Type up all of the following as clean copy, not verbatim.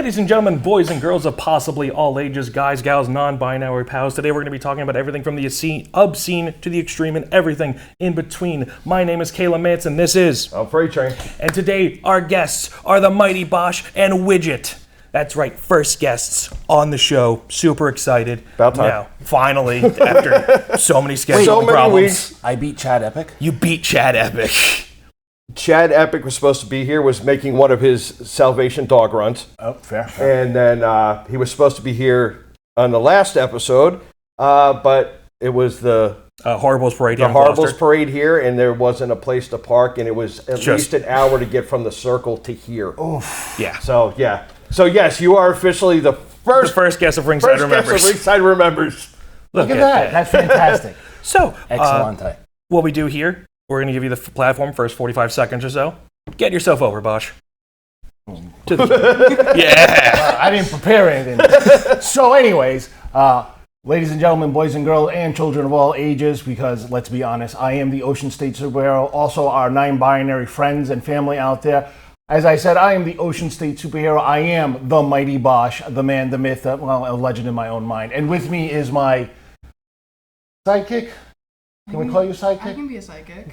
Ladies and gentlemen, boys and girls of possibly all ages, guys, gals, non-binary pals, today we're going to be talking about everything from the obscene to the extreme and everything in between. My name is Caleb Mance, and this is... I'm Freight Train. And today, our guests are the Mighty Bosch and Widget. That's right, first guests on the show. Super excited. About time. Now, finally, after so many scheduling problems. Weeks. I beat Chad Epic. You beat Chad Epic. Chad Epic was supposed to be here, was making one of his Salvation dog runs. Oh, fair. And then he was supposed to be here on the last episode, but it was the Horribles Parade the here in Horribles Gloucester. Parade here, and there wasn't a place to park, and it was at least an hour to get from the Circle to here. Oof. Yeah. So yes, you are officially the first guest of Ringside Remembers. Guest of Ringside Remembers. Look at that. That's fantastic. So, Excellent. what we do here, we're going to give you the platform first 45 seconds or so. Get yourself over, Bosch. Yeah. I didn't prepare anything. So anyways, ladies and gentlemen, boys and girls, and children of all ages, because let's be honest, I am the Ocean State Superhero, also our non-binary friends and family out there. As I said, I am the Ocean State Superhero. I am the Mighty Bosch, the man, the myth, a legend in my own mind. And with me is my sidekick. Can we call you sidekick? I can be a sidekick.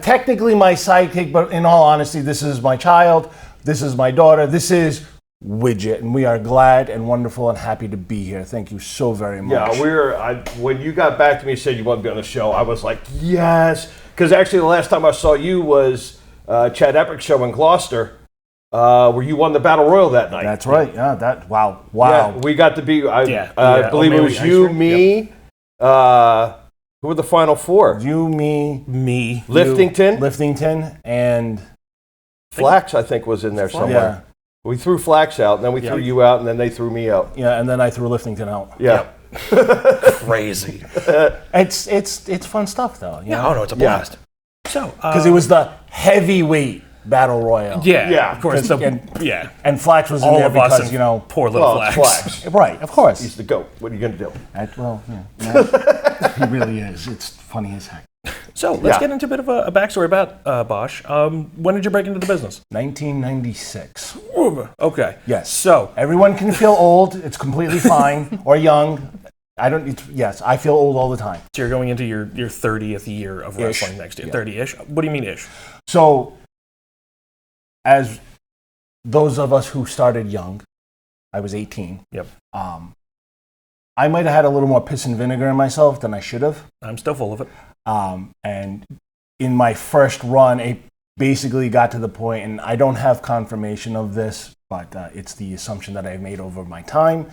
Technically my sidekick, but in all honesty, this is my child. This is my daughter. This is Widget, and we are glad and wonderful and happy to be here. Thank you so very much. Yeah, when you got back to me and said you wanted to be on the show, I was like, yes. Because actually the last time I saw you was Chad Epic's show in Gloucester, where you won the Battle Royal that night. That's right. Yeah, wow. Yeah, we got to be, I believe it was you, me, who were the final four? You, me, Liftington, and Flax, I think, was in there somewhere. Yeah. We threw Flax out, and then we threw you out, and then they threw me out. Yeah, and then I threw Liftington out. Yeah. Crazy. It's fun stuff, though. Yeah, oh no, it's a blast. So, because it was the heavyweight battle royal. Yeah, of course. And Flax was in all there of us, because, poor little Flax. Flax. Right, of course. He's the GOAT. What are you going to do? He really is. It's funny as heck. So, let's get into a bit of a backstory about Bosch. When did you break into the business? 1996. Okay. Yes. So, everyone can feel old. It's completely fine. Or young. I feel old all the time. So you're going into your 30th year of wrestling next year. 30-ish? What do you mean ish? So, as those of us who started young, I was 18. Yep. I might have had a little more piss and vinegar in myself than I should have. I'm still full of it. And in my first run, it basically got to the point, and I don't have confirmation of this, but it's the assumption that I've made over my time,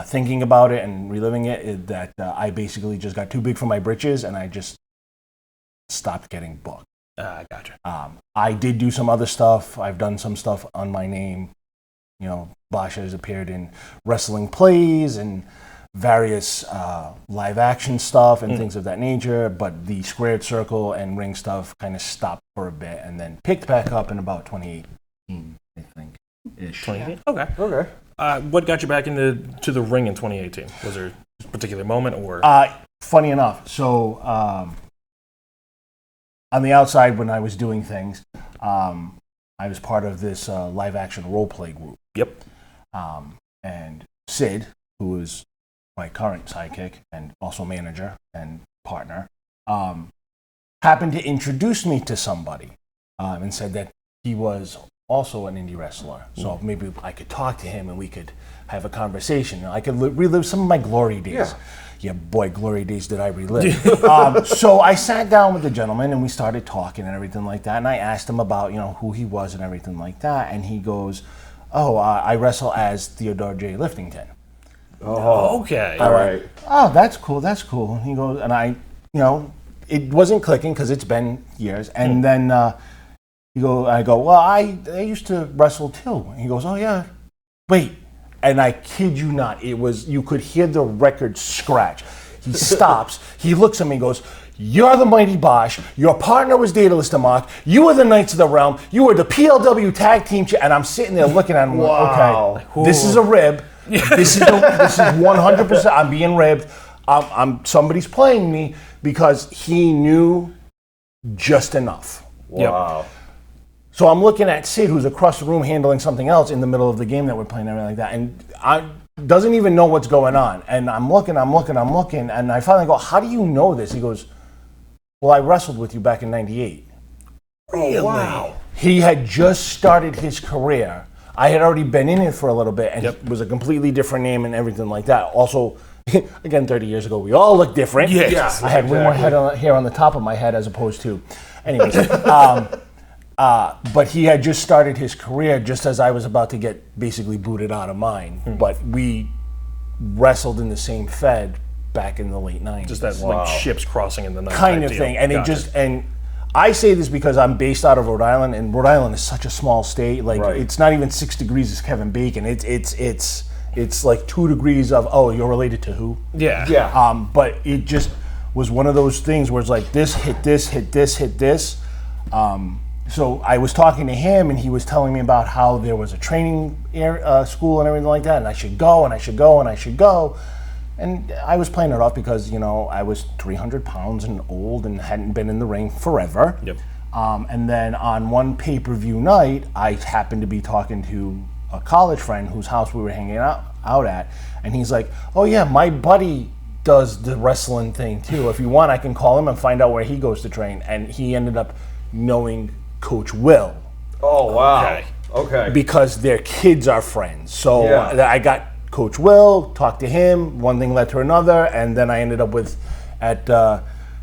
thinking about it and reliving it, that I basically just got too big for my britches, and I just stopped getting booked. Gotcha. I did do some other stuff. I've done some stuff on my name. Bosch has appeared in wrestling plays and various live action stuff and things of that nature, but the squared circle and ring stuff kind of stopped for a bit and then picked back up in about 2018, I think. 2018? Okay. What got you back into the ring in 2018? Was there a particular moment or? Funny enough, so on the outside when I was doing things, I was part of this live action role play group. Yep. And Sid, who is my current sidekick and also manager and partner, happened to introduce me to somebody and said that he was also an indie wrestler. So maybe I could talk to him and we could have a conversation. I could relive some of my glory days. Yeah, boy, glory days did I relive. So I sat down with the gentleman and we started talking and everything like that. And I asked him about, who he was and everything like that. And he goes, I wrestle as Theodore J. Liftington. Oh, okay. All right. Oh, that's cool. And he goes, and I, it wasn't clicking because it's been years. And then I go, well, I used to wrestle too. And he goes, oh yeah, wait. And I kid you not, you could hear the record scratch. He stops, he looks at me and goes, you're the Mighty Bosch, your partner was Daedalus DeMark, you were the Knights of the Realm, you were the PLW tag team, and I'm sitting there looking at him, okay, this is a rib. This is 100%. I'm being ribbed. Somebody's playing me because he knew just enough. Wow. So I'm looking at Sid, who's across the room handling something else in the middle of the game that we're playing, and everything like that, and I doesn't even know what's going on. And I'm looking, and I finally go, "How do you know this?" He goes, "Well, I wrestled with you back in '98." Really? Wow. He had just started his career. I had already been in it for a little bit, and it was a completely different name and everything like that. Also, again, 30 years ago, we all look different. Yes. I had way more hair on the top of my head as opposed to, anyways. But he had just started his career just as I was about to get basically booted out of mine. But we wrestled in the same Fed back in the late 90s. Just that like ships crossing in the night kind type of deal. thing. And Gotcha. and I say this because I'm based out of Rhode Island, and Rhode Island is such a small state. Like it's not even 6 degrees as Kevin Bacon. It's like 2 degrees of, oh, you're related to who? Yeah. Yeah. But it just was one of those things where it's like this hit this, hit this, hit this. So I was talking to him, and he was telling me about how there was a training school and everything like that, and I should go, and I should go, and I should go. And I was playing it off because, I was 300 pounds and old and hadn't been in the ring forever. Yep. And then on one pay-per-view night, I happened to be talking to a college friend whose house we were hanging out at, and he's like, "Oh yeah, my buddy does the wrestling thing too. If you want, I can call him and find out where he goes to train." And he ended up knowing Coach Will. Oh, wow. Okay. Because their kids are friends. So Yeah. I got Coach Will, talked to him, one thing led to another, and then I ended up at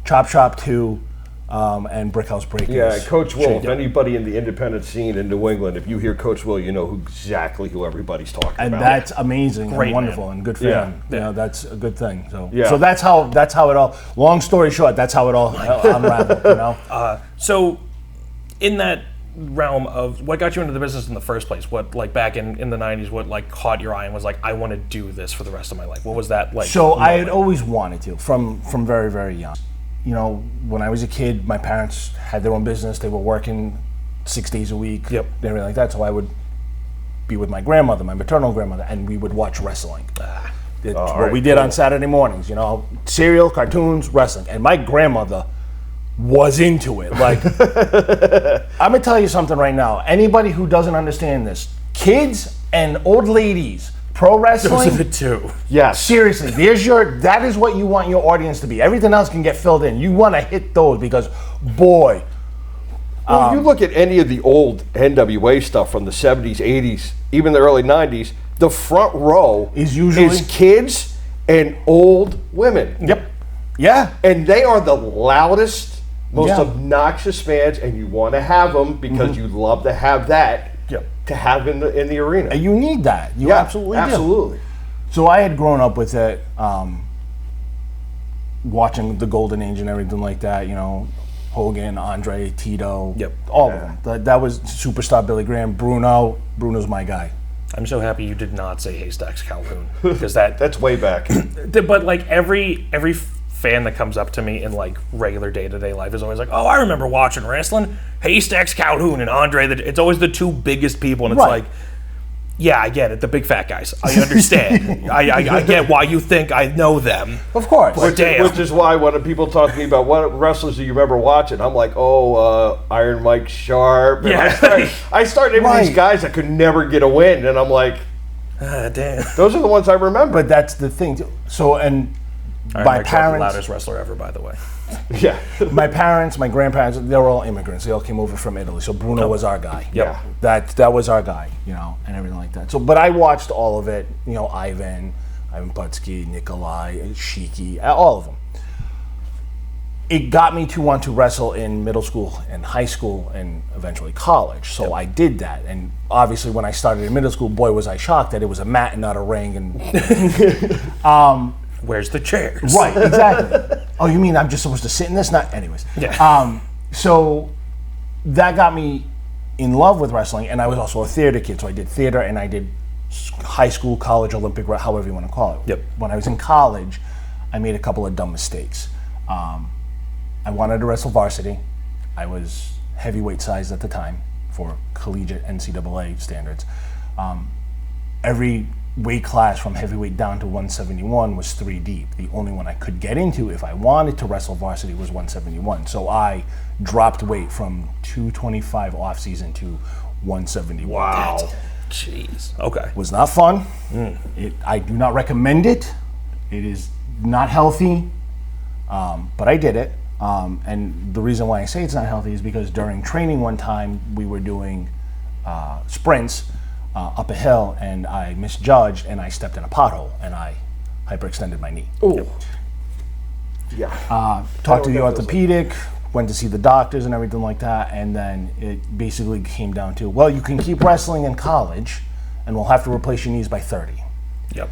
Chop Shop 2 and Brickhouse Breakers. Yeah, Coach Will, if anybody in the independent scene in New England, if you hear Coach Will, you know exactly who everybody's talking And about. that's amazing Great and wonderful man. and good for Yeah. him. That's a good thing. So Yeah. so that's how it all, long story short, that's how it all unraveled, So, in that realm of what got you into the business in the first place, what like back in the 90s, what like caught your eye and was like, I want to do this for the rest of my life? What was that like? So I had always wanted to, from very, very young. When I was a kid, my parents had their own business. They were working 6 days a week, Yep. and everything like that. So I would be with my grandmother, my maternal grandmother, and we would watch wrestling. It's what right, we did cool. on Saturday mornings, cereal, cartoons, wrestling. And my grandmother was into it. Like, I'm going to tell you something right now. Anybody who doesn't understand this, kids and old ladies, pro wrestling. Those are the two. Yes. Seriously, that is what you want your audience to be. Everything else can get filled in. You want to hit those because, boy. Well, if you look at any of the old NWA stuff from the 70s, 80s, even the early 90s, the front row Is usually- kids and old women. Yep. Yeah. And they are the loudest, most Yeah. obnoxious fans, and you want to have them because you love to have that Yep. to have in the arena. And you need that. You Yeah, absolutely do. absolutely. So I had grown up with it, watching the Golden Age and everything like that, Hogan, Andre, Tito, Yep. all of them. That was superstar Billy Graham, Bruno's my guy. I'm so happy you did not say Haystacks Calhoun because That's way back. But like every fan that comes up to me in like regular day-to-day life is always like, oh, I remember watching wrestling, Haystacks Calhoun and Andre. It's always the two biggest people, and it's Right. like, yeah, I get it, the big fat guys. I understand. I get why you think I know them. Of course. Damn. Which is why when people talk to me about what wrestlers do you remember watching, I'm like, Iron Mike Sharp. And Yeah. I start naming these Right. guys that could never get a win, and I'm like, Damn. those are the ones I remember. But that's the thing. Too. So, and Iron my Mike Sharp, the parents, loudest wrestler ever, by the way. Yeah. my parents, my grandparents, they were all immigrants. They all came over from Italy. So Bruno was our guy. Yep. That was our guy, and everything like that. So, but I watched all of it. Ivan Putski, Nikolai, Shiki, all of them. It got me to want to wrestle in middle school and high school and eventually college. So I did that. And obviously when I started in middle school, boy, was I shocked that it was a mat and not a ring. And Where's the chairs? right, exactly. Oh, you mean I'm just supposed to sit in this? Not, anyways. Yeah. So that got me in love with wrestling, and I was also a theater kid. So I did theater and I did high school, college, Olympic, however you want to call it. Yep. When I was in college, I made a couple of dumb mistakes. I wanted to wrestle varsity. I was heavyweight sized at the time for collegiate NCAA standards. Every weight class from heavyweight down to 171 was 3 deep. The only one I could get into if I wanted to wrestle varsity was 171. So I dropped weight from 225 off season to 171. Wow. Jeez. Okay. It was not fun. I do not recommend it. It is not healthy, but I did it. And the reason why I say it's not healthy is because during training one time we were doing sprints up a hill, and I misjudged and I stepped in a pothole and I hyperextended my knee. Ooh. Yeah. Talked to the orthopedic, went to see the doctors and everything like that, and then it basically came down to, well, you can keep wrestling in college and we'll have to replace your knees by 30. Yep.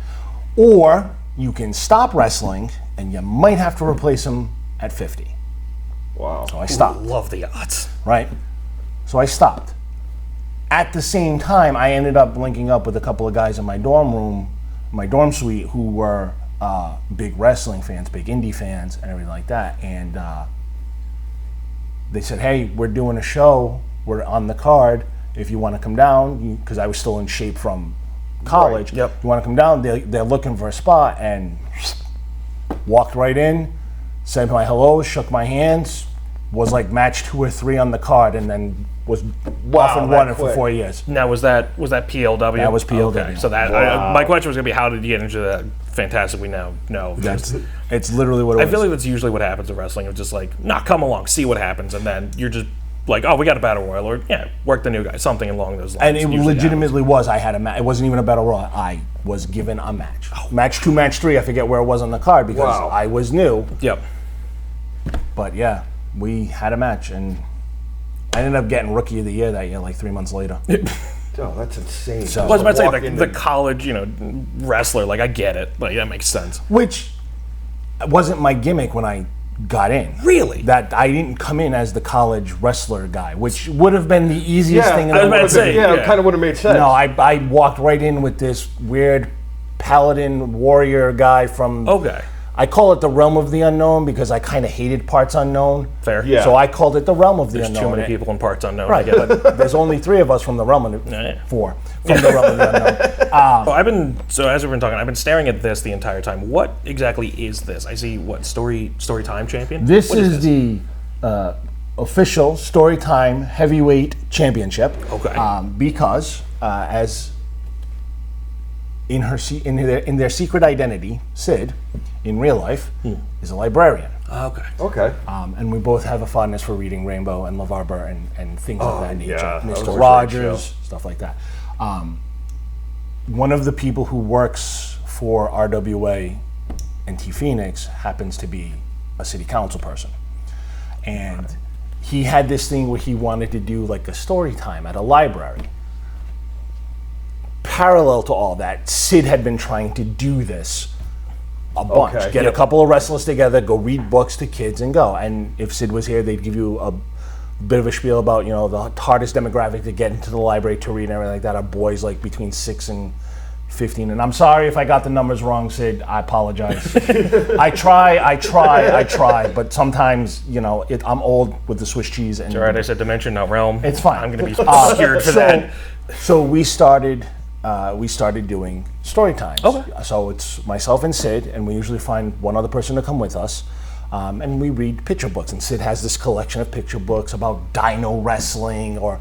Or you can stop wrestling and you might have to replace them at 50. Wow. So I stopped. Love the odds. Right? So I stopped. At the same time, I ended up linking up with a couple of guys in my dorm suite, who were big wrestling fans, big indie fans, and everything like that. And they said, hey, we're doing a show. We're on the card. If you want to come down, because I was still in shape from college. Right. Yep. You want to come down? They're looking for a spot. And walked right in, said my hellos, shook my hands, was like match 2 or 3 on the card, and then was off and that running for quick. 4 years. Now, was that PLW? That was PLW. Okay. So that my question was going to be, how did you get into that? Fantastic, we now know. It's literally what it was. I feel like that's usually what happens in wrestling. It's just like, nah, come along, see what happens, and then you're just like, oh, we got a battle royal, or work the new guy, something along those lines. And it usually legitimately was. I had a match. It wasn't even a battle royal. I was given a match. Match 2, match 3. I forget where it was on the card because Wow. I was new. happens. Yep. But yeah, we had a match, and I ended up getting Rookie of the Year that year, like 3 months later. Oh, that's insane. So- I was about to say, Walk like, into- the college, wrestler, like, I get it. Like, that makes sense. Which wasn't my gimmick when I got in. Really? That I didn't come in as the college wrestler guy, which would have been the easiest Yeah, thing in I the was about world. to say, yeah, yeah. it kind of would have made sense. No, I walked right in with this weird paladin warrior guy from. Okay. I call it the realm of the unknown because I kind of hated parts unknown. Fair. Yeah. So I called it the realm of the There's unknown. too many people in parts unknown. Right, I get it. but there's only 3 of us from the realm of the Yeah. 4 from the realm of the unknown. So as we've been talking, I've been staring at this the entire time. What exactly is this? I see story time champion. This What is the official Storytime Heavyweight Championship. Okay. Because as in their secret identity, Sid, in real life, is a librarian. Okay. Okay. And we both have a fondness for reading Rainbow and Love Arbor and things of that nature. yeah, that was a Mr. great Rogers, show. stuff like that. One of the people who works for RWA and T Phoenix happens to be a city council person. And he had this thing where he wanted to do like a story time at a library. Parallel to all that, Sid had been trying to do this a bunch. Okay. Get a couple of wrestlers together, go read books to kids and go. And if Sid was here, they'd give you a bit of a spiel about, the hardest demographic to get into the library to read and everything like that are boys like between 6 and 15. And I'm sorry if I got the numbers wrong, Sid. I apologize. I try. But sometimes, I'm old with the Swiss cheese. And All right, I said dimension, not realm. it's fine. I'm going to be obscured for that. So we started doing story times. Okay. So it's myself and Sid, and we usually find one other person to come with us, and we read picture books. And Sid has this collection of picture books about dino wrestling or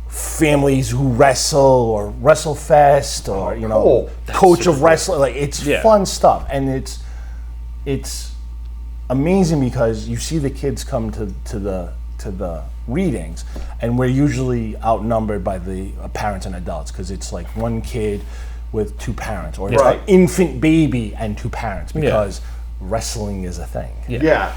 families who wrestle or WrestleFest or cool. coach of wrestling. Like it's Yeah. fun stuff, and it's amazing because you see the kids come to the readings, and we're usually outnumbered by the parents and adults because it's like one kid with 2 parents, or it's Right. an infant baby and 2 parents because wrestling is a thing. Yeah.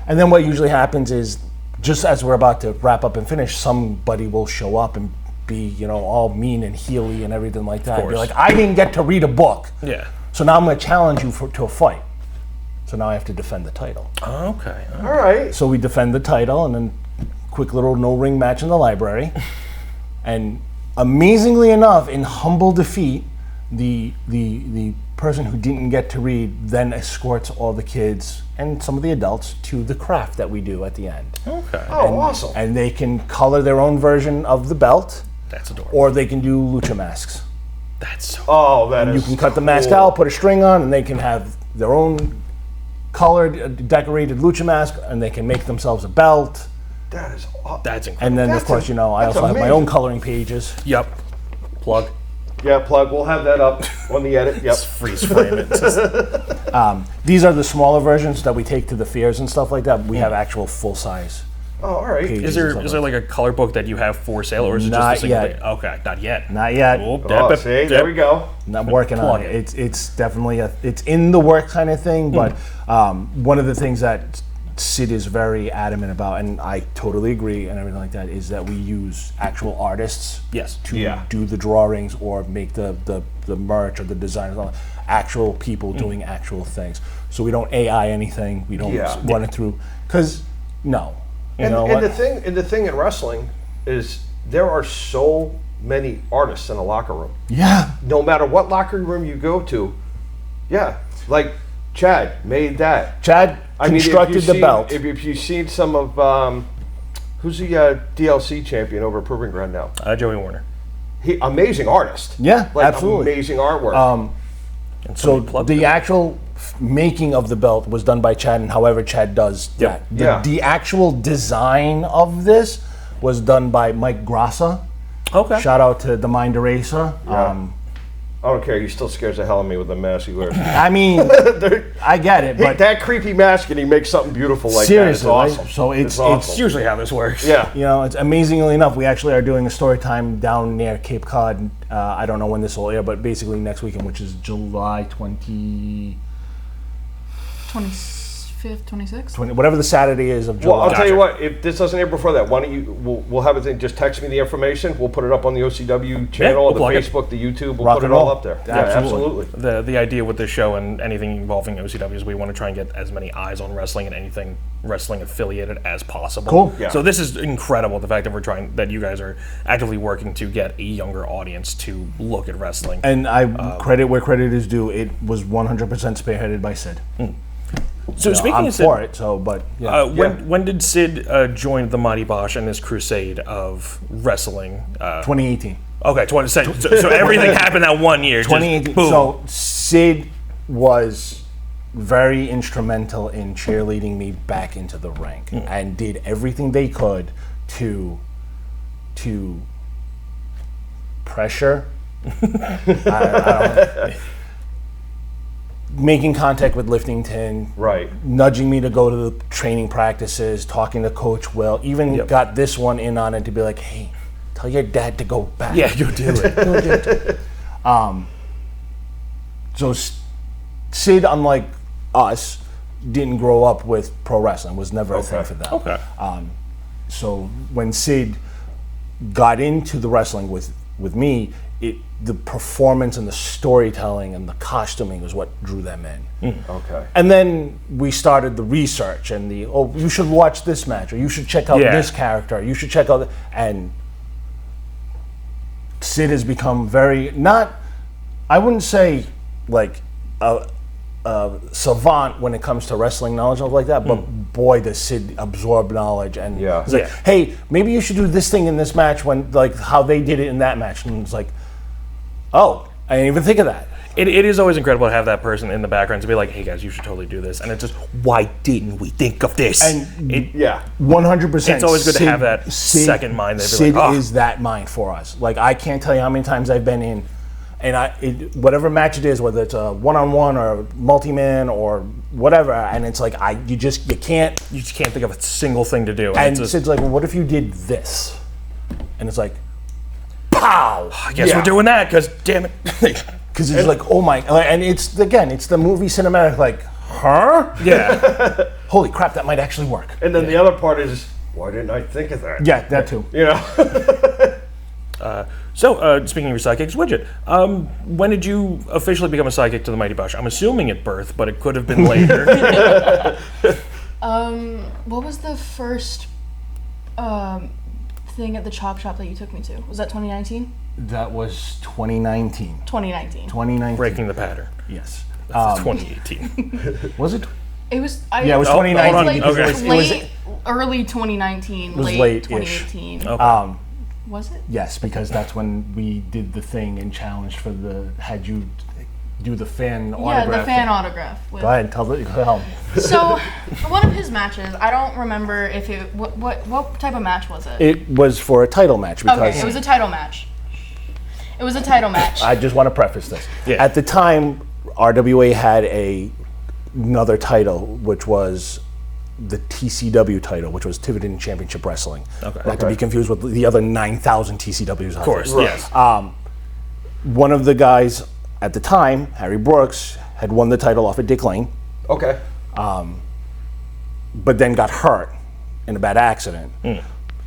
And then what usually happens is, just as we're about to wrap up and finish, somebody will show up and be, all mean and heely and everything like that. And be course. like, I didn't get to read a book, Yeah. so now I'm going to challenge you to a fight. So now I have to defend the title. Okay. All right. So we defend the title, and then quick little no-ring match in the library. And amazingly enough, in humble defeat, the person who didn't get to read then escorts all the kids and some of the adults to the craft that we do at the end. Okay. Oh, awesome. And they can color their own version of the belt, That's adorable. or they can do lucha masks. That's so. Oh, that is. You can cut the mask out, put a string on, and they can have their own colored, decorated lucha mask, and they can make themselves a belt. That is. That's incredible. And then, That's of course, I that's also have my amazing. own coloring pages. Yep. Plug. Yeah, plug. We'll have that up on the edit. Yep. Freeze frame it. These are the smaller versions that we take to the fairs and stuff like that. We have actual full-size Oh, all right. pages. Is and there stuff is there like a color book that you have for sale, or is it Not just a single yet. thing? Okay, not yet. Not yet. Oh, Oh, see, there we go. I'm working on Plug it. It's definitely it's in the work kind of thing. But one of the things that Sid is very adamant about, and I totally agree, and everything like that, is that we use actual artists. Yes. To Yeah. do the drawings or make the merch or the designs. Actual people doing actual things. So we don't AI anything. We don't Yeah. run it through because no. You And, know and what? the thing in wrestling is there are so many artists in a locker room. Yeah. No matter what locker room you go to, yeah, like Chad made that. Chad constructed the belt. If you've seen some of who's the DLC champion over at Proving Ground now? Joey Warner. He amazing artist. Yeah, like absolutely. amazing artwork. And So somebody plugged the it. actual making of the belt was done by Chad, and however Chad does that. Yeah. The actual design of this was done by Mike Grassa. Okay. Shout out to the Mind Eraser. I don't care. He still scares the hell out of me with the mask he wears. I mean, I get it, but that creepy mask, and he makes something beautiful like seriously, that. It's right? awesome. So it's awesome. It's usually how this works. Yeah. you know, it's amazingly enough, we actually are doing a story time down near Cape Cod. I don't know when this will air, but basically next weekend, which is July 20, 25th, 26th? whatever the Saturday is of July. Well, I'll tell Gotcha. you what. If this doesn't air before that, why don't you? We'll have it. Just text me the information. We'll put it up on the OCW channel, we'll the plug it. Facebook, the YouTube. We'll Rock put it and all roll. up there. Absolutely. Yeah, absolutely. The idea with this show and anything involving OCW is we want to try and get as many eyes on wrestling and anything wrestling affiliated as possible. Cool. Yeah. So this is incredible. The fact that you guys are actively working to get a younger audience to look at wrestling. And I credit where credit is due. It was 100% spearheaded by Sid. So speaking I'm of Sid, for it. So, but yeah. when did Sid join the Mighty Bosch and this crusade of wrestling? 2018. Okay, so everything happened that 1 year. just 2018. boom. So Sid was very instrumental in cheerleading me back into the ring and did everything they could to pressure. I don't, making contact with Liftington, Right. nudging me to go to the training practices, talking to Coach Will, even Yep. got this one in on it to be like, hey, tell your dad to go back. Yeah, you do it. So Sid, unlike us, didn't grow up with pro wrestling, was never a thing for them. Okay. So when Sid got into the wrestling with me, the performance and the storytelling and the costuming was what drew them in. Okay. And then we started the research and you should watch this match, or you should check out Yeah. this character, you should check out, and Sid has become very, I wouldn't say like a savant when it comes to wrestling knowledge and stuff like that, but boy does Sid absorb knowledge, and Yeah. he's like, Yeah. hey, maybe you should do this thing in this match when, like, how they did it in that match, and it's like, oh, I didn't even think of that. It is always incredible to have that person in the background to be like, hey guys, you should totally do this. And it's just, why didn't we think of this? And Yeah. 100%. It's always good to have that second mind. They'd be Sid like, "Oh." is that mind for us. Like, I can't tell you how many times I've been in, and whatever match it is, whether it's a one-on-one or multi-man or whatever, and it's like you can't. You just can't think of a single thing to do. And it's just, Sid's like, well, what if you did this? And it's like, pow! I guess Yeah. we're doing that because damn it. Because it's like, oh my, and it's the movie cinematic, like, huh? Yeah. Holy crap, that might actually work. And then the other part is, why didn't I think of that? Yeah, that too. You know. So, speaking of your sidekicks, Widget, when did you officially become a sidekick to the Mighty Bosch? I'm assuming at birth, but it could have been later. What was the first thing at the Chop Shop that you took me to? Was that 2019? That was 2019. 2019. 2019. Breaking the pattern. Yes. That's 2018. Was it? It was. Yeah, it was It 2019. was like Okay. late, early 2019, was late late-ish. 2018. Okay. Was it? Yes, because that's when we did the thing and challenged for had you do the fan autograph. Yeah, the fan autograph. Go ahead, tell me. So, one of his matches, I don't remember if it, what type of match was it? It was for a title match because Okay, it was a title match. It was a title match. I just want to preface this. Yeah. At the time, RWA had another title, which was the TCW title, which was Tiverton Championship Wrestling. Okay. Not to be confused with the other 9,000 TCWs. Of course, yes. One of the guys at the time, Harry Brooks, had won the title off of Dick Lane, Okay. but then got hurt in a bad accident.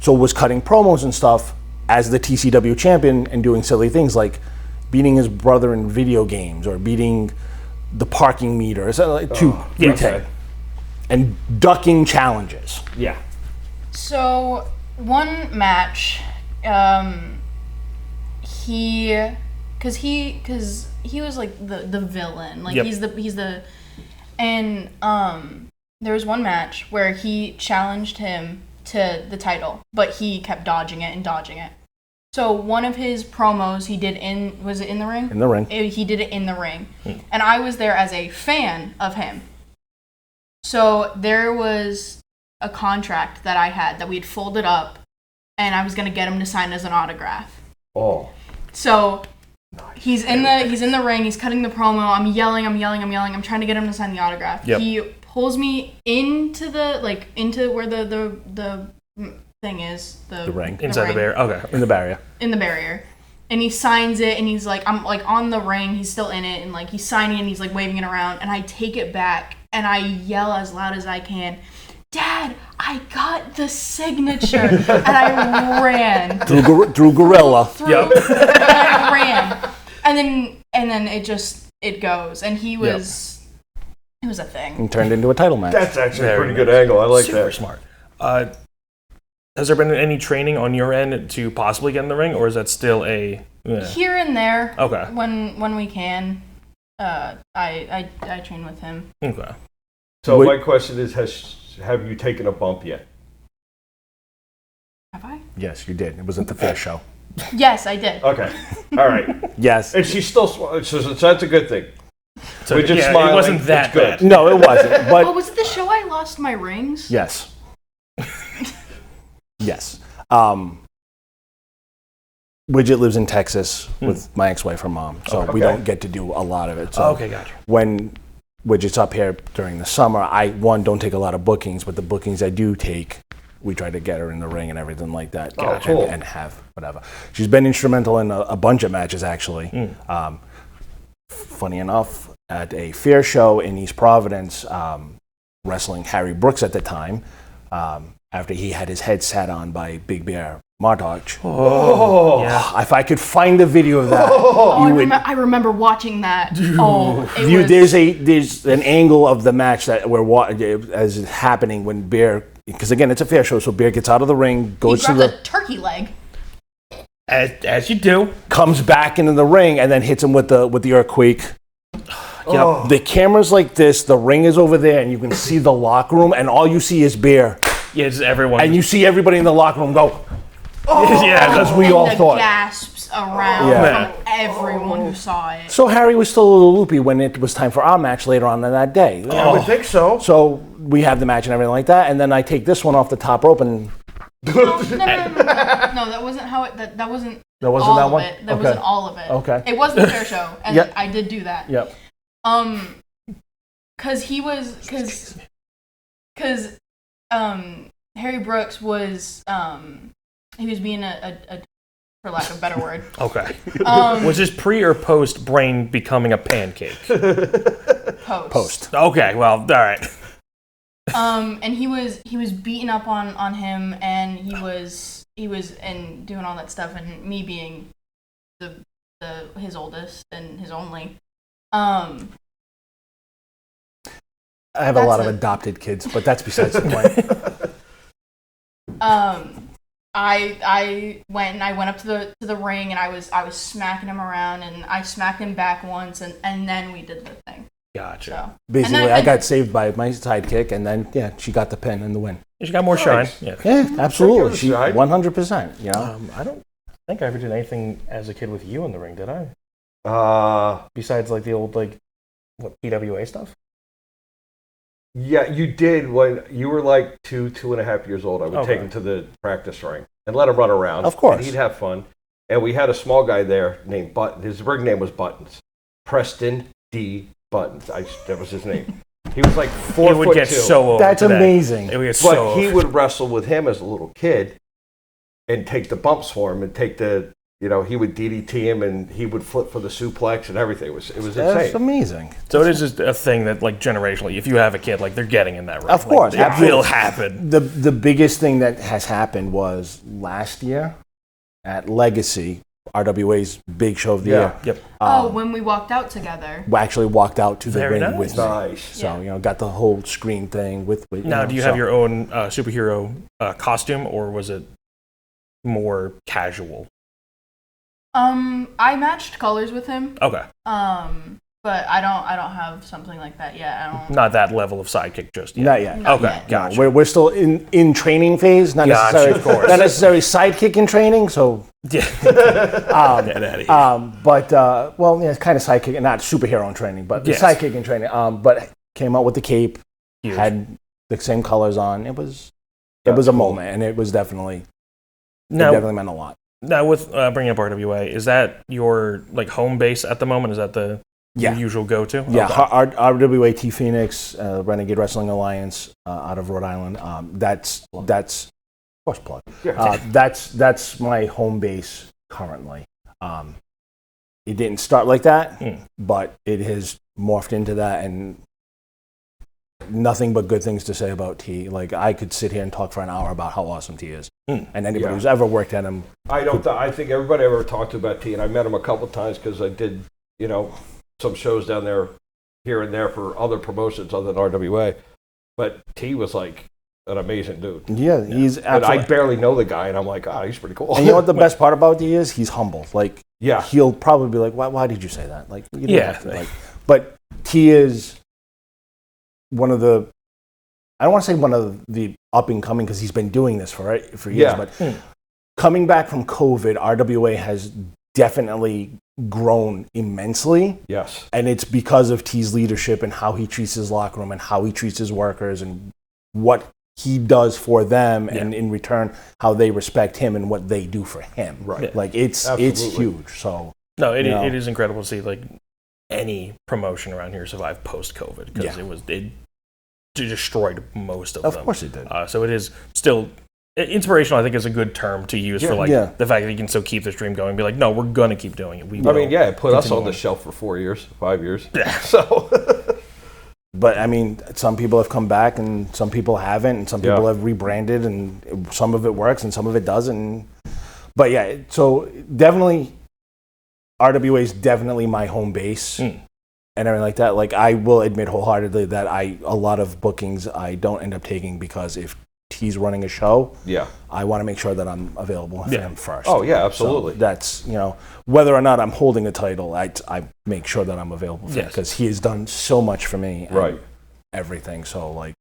So was cutting promos and stuff as the TCW champion and doing silly things like beating his brother in video games or beating the parking meter to retake and ducking challenges. Yeah. So one match, because he was like the villain, like Yep. he's the, and there was one match where he challenged him to the title, but he kept dodging it. So one of his promos he did was it in the ring? In the ring. He did it in the ring, and I was there as a fan of him. So there was a contract that I had that we had folded up, and I was gonna get him to sign as an autograph. Oh. So he's in the ring, he's cutting the promo, I'm yelling, I'm trying to get him to sign the autograph. Yep. He pulls me into into where the thing is, the ring. Inside the barrier. Okay. In the barrier. In the barrier. And he signs it, and he's like, I'm like on the ring, he's still in it, and like he's signing it, and he's like waving it around, and I take it back, and I yell as loud as I can, "Dad, I got the signature!" And I ran. Through Gorilla. Yep. And I ran. And then it goes, and he was, it was a thing. And turned into a title match. That's actually a Very pretty good nice. angle. I like Super that. smart. Has there been any training on your end to possibly get in the ring, or is that still a... Here and there, Okay. when we can, I train with him. Okay. So my question is, have you taken a bump yet? Have I? Yes, you did. It was at the fair show. Yes, I did. Okay. All right. Yes. And she's still smiling, so that's a good thing. So We're just yeah, smiling. it wasn't that It's good. bad. No, it wasn't. Oh, But was it the show I lost my rings? yes. Yes. Widget lives in Texas with my ex-wife, her mom, so we don't get to do a lot of it. So Okay, gotcha. when Widget's up here during the summer, I don't take a lot of bookings, but the bookings I do take, we try to get her in the ring and everything like that. Gotcha. Cool. And have whatever. She's been instrumental in a bunch of matches, actually. Funny enough, at a fair show in East Providence, wrestling Harry Brooks at the time, after he had his head sat on by Big Bear Mardoch. Yeah. If I could find a video of that, Oh, you would. I remember watching that. Oh, it You, was, there's an angle of the match that as it's happening when Bear, because again it's a fair show, so Bear gets out of the ring, he goes to grabbed the, a turkey leg. As you do. comes back into the ring, and then hits him with the earthquake. Yep. The camera's like this, the ring is over there, and you can see the locker room, and all you see is Bear, Yeah, it's everyone. and you see everybody in the locker room go. yeah, Because that's we And all the thought. gasps around Yeah. from everyone who saw it. So Harry was still a little loopy when it was time for our match later on in that day. I would think so. So we have the match and everything like that, and then I take this one off the top rope, and No, that wasn't how it. That wasn't. That wasn't all that of one? It. That Okay. wasn't all of it. Okay. It was the fair show, and Yep. I did do that. yep. Cause Harry Brooks was he was being a for lack of a better word. okay. Was this pre or post Brain becoming a pancake? Post. Okay, well, all right. And he was beating up on him, and he was and doing all that stuff, and me being his oldest and his only. I have a That's lot of a- adopted kids, but that's besides the point. I went up to the ring, and I was smacking him around, and I smacked him back once, and then we did the thing. Gotcha. So Basically, And then- I got saved by my sidekick, and then she got the pin and the win. She got more shine. Nice. Yeah. Yeah, absolutely. Take She her aside. 100%. You know, I don't think I ever did anything as a kid with you in the ring, did I? Besides like the old like what PWA stuff? Yeah, you did when you were like 2.5 years old. I would take him to the practice ring and let him run around. Of course. And he'd have fun. And we had a small guy there named Button. His ring name was Buttons. Preston D. Buttons. That was his name. He was like 4 It would foot get 2. so over That's today. amazing. It would get But so he over. would wrestle with him as a little kid and take the bumps for him and take the, he would DDT him and he would flip for the suplex and everything. It was That's insane. amazing. So it is just a thing that, like, generationally, if you have a kid, like, they're getting in that ring. Of course, Like, it absolutely. will happen. The biggest thing that has happened was last year at Legacy, RWA's big show of the year. Yep. When we walked out together. We actually walked out to the Very ring nice. with me. Nice. So, got the whole screen thing with Now, do you have your own superhero costume, or was it more casual? I matched colors with him. Okay. But I don't have something like that yet. I don't. Not that level of sidekick just yet. Not yet. Not Okay, yet. gotcha. We're still in training phase, not Gotcha, necessarily, of course. not necessarily sidekick in training. So, Yeah. Get out of here. it's kind of sidekick, not superhero in training, but Yes. sidekick in training. But came out with the cape, Huge. had the same colors on. It was a cool. moment, and it was definitely it Now, definitely meant a lot. now with bringing up RWA, is that your like home base at the moment? Is that the your usual go-to? Yeah, Okay. RWA T Phoenix, Renegade Wrestling Alliance out of Rhode Island. That's of course plug. That's my home base currently. It didn't start like that, but it has morphed into that, and nothing but good things to say about T. Like I could sit here and talk for an hour about how awesome T is, and anybody Yeah. who's ever worked at him. I think everybody I ever talked to about T, and I met him a couple of times because I did, some shows down there here and there for other promotions other than RWA. But T was like an amazing dude. Yeah, he's But absolutely. I barely know the guy, and I'm like, he's pretty cool. And you know what the best part about T is? He's humble. Like, Yeah. he'll probably be like, "Why did you say that?" Like, you didn't Yeah. have to. Like, but T is one of the. I don't want to say one of the up and coming because he's been doing this for years. Yeah. But coming back from COVID, RWA has definitely grown immensely. Yes. And it's because of T's leadership and how he treats his locker room and how he treats his workers and what he does for them, and in return how they respect him and what they do for him. Right. Yeah. Like it's Absolutely. huge. So No, it, You know. it is incredible to see like any promotion around here survive post-COVID because it destroyed most of them. of course it did. So it is still inspirational. I think is a good term to use for like Yeah. the fact that you can still keep this dream going. And be like, no, we're gonna keep doing it. We I mean, will. it put us continue on the on. shelf for 4 years, 5 years. Yeah. So, But I mean, some people have come back and some people haven't, and some people Yeah. have rebranded, and some of it works and some of it doesn't. But yeah, so definitely RWA is definitely my home base and everything like that. Like I will admit wholeheartedly that a lot of bookings I don't end up taking because if he's running a show, yeah. I want to make sure that I'm available for him first. Oh, yeah, absolutely. So that's, whether or not I'm holding a title, I make sure that I'm available for him Yes. because he has done so much for me. And Right. everything. So, like,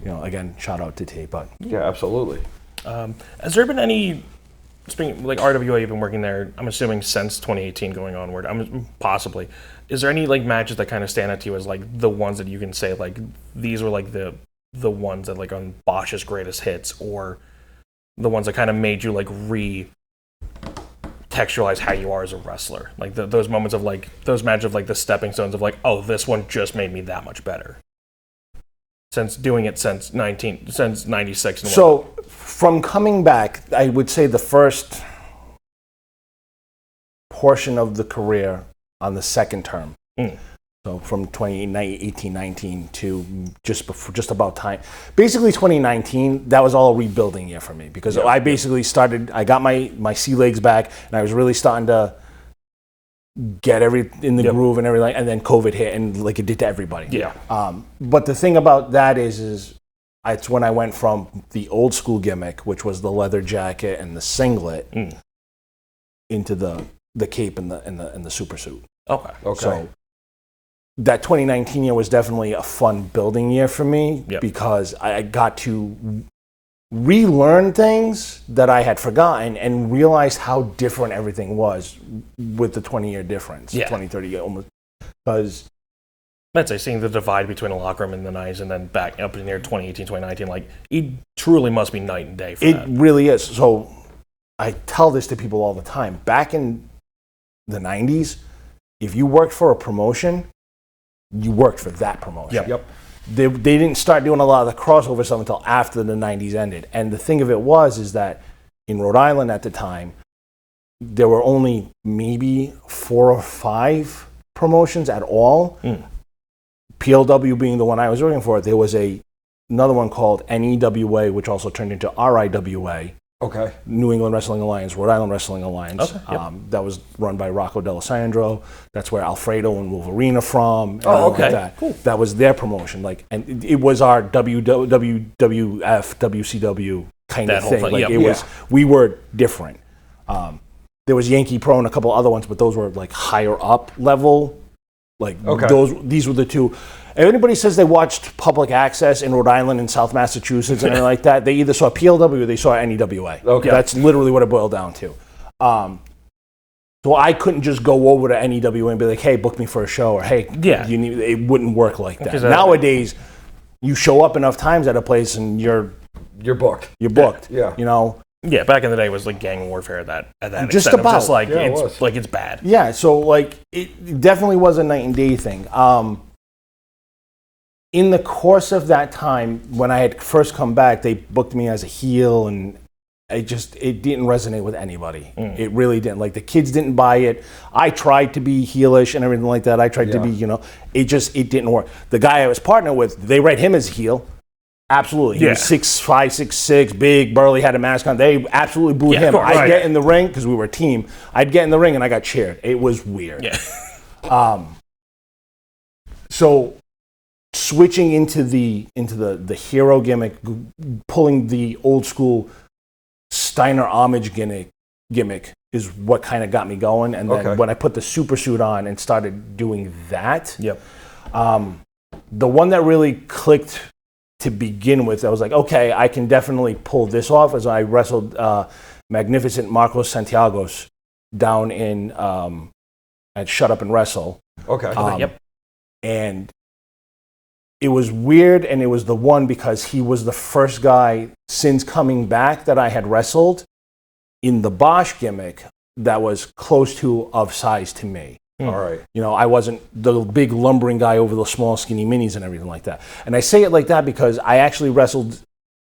again, shout out to T. But Yeah, absolutely. Has there been any, like RWA, you've been working there, I'm assuming since 2018 going onward, possibly. Is there any like matches that kind of stand out to you as like the ones that you can say like these were like the ones that like on Bosch's greatest hits, or the ones that kind of made you like re-textualize how you are as a wrestler? Like those moments of like, those matches of like the stepping stones of like, oh, this one just made me that much better. Since doing it since 96 and so from coming back, I would say the first portion of the career on the second term. So from 2018-19 to just about time. Basically 2019, that was all a rebuilding year for me because I basically I got my sea legs back and I was really starting to get in the groove and everything, and then COVID hit and like it did to everybody. Yeah. But the thing about that is it's when I went from the old school gimmick, which was the leather jacket and the singlet, into the cape and the super suit. Okay. So that 2019 year was definitely a fun building year for me because I got to relearn things that I had forgotten and realized how different everything was with the 20-year difference, 20, 30 year almost. Because I'd say seeing the divide between the locker room in the 90s and then back up in near 2018, 2019, like, it truly must be night and day for that. it really is. So I tell this to people all the time. Back in the 90s, if you worked for a promotion, you worked for that promotion. Yep. They didn't start doing a lot of the crossover stuff until after the 90s ended. And the thing of it is that in Rhode Island at the time, there were only maybe 4 or 5 promotions at all. PLW being the one I was working for, there was another one called NEWA, which also turned into RIWA. Okay. New England Wrestling Alliance, Rhode Island Wrestling Alliance. Okay, yep. That was run by Rocco D'Alessandro. That's where Alfredo and Wolverine are from. And Oh, all okay. That. Cool. That was their promotion. Like, and it was our WWF, WCW kind That of whole thing. thing, Like yep. it was, we were different. There was Yankee Pro and a couple other ones, but those were like higher up level. Like these were the two. If anybody says they watched Public Access in Rhode Island and South Massachusetts and anything like that, they either saw PLW or they saw NEWA. Okay. That's literally what it boiled down to. So I couldn't just go over to NEWA and be like, hey, book me for a show, or hey, you need, it wouldn't work like that. Nowadays, you show up enough times at a place and you're booked. You're booked. Yeah. You know? Yeah, back in the day it was like gang warfare at that Just extent. about. It was just like, Yeah, it it's was. like it's bad. Yeah, so like it definitely was a night and day thing. In the course of that time, when I had first come back, they booked me as a heel, and it didn't resonate with anybody. It really didn't. Like, the kids didn't buy it. I tried to be heelish and everything like that. I tried to be, it didn't work. The guy I was partnered with, they write him as heel. Absolutely. He was 6'5", 6'6", big, burly, had a mask on. They absolutely booed him. I'd get in the ring, because we were a team. I'd get in the ring and I got cheered. It was weird. Yeah. So switching into the hero gimmick, pulling the old school Steiner homage gimmick is what kind of got me going. And then when I put the super suit on and started doing that, the one that really clicked to begin with, I was like, okay, I can definitely pull this off, as I wrestled Magnificent Marcos Santiago's down in at Shut Up and Wrestle. Okay. And it was weird, and it was the one because he was the first guy since coming back that I had wrestled in the Bosch gimmick that was close to of size to me. All right. I wasn't the big lumbering guy over the small skinny minis and everything like that. And I say it like that because I actually wrestled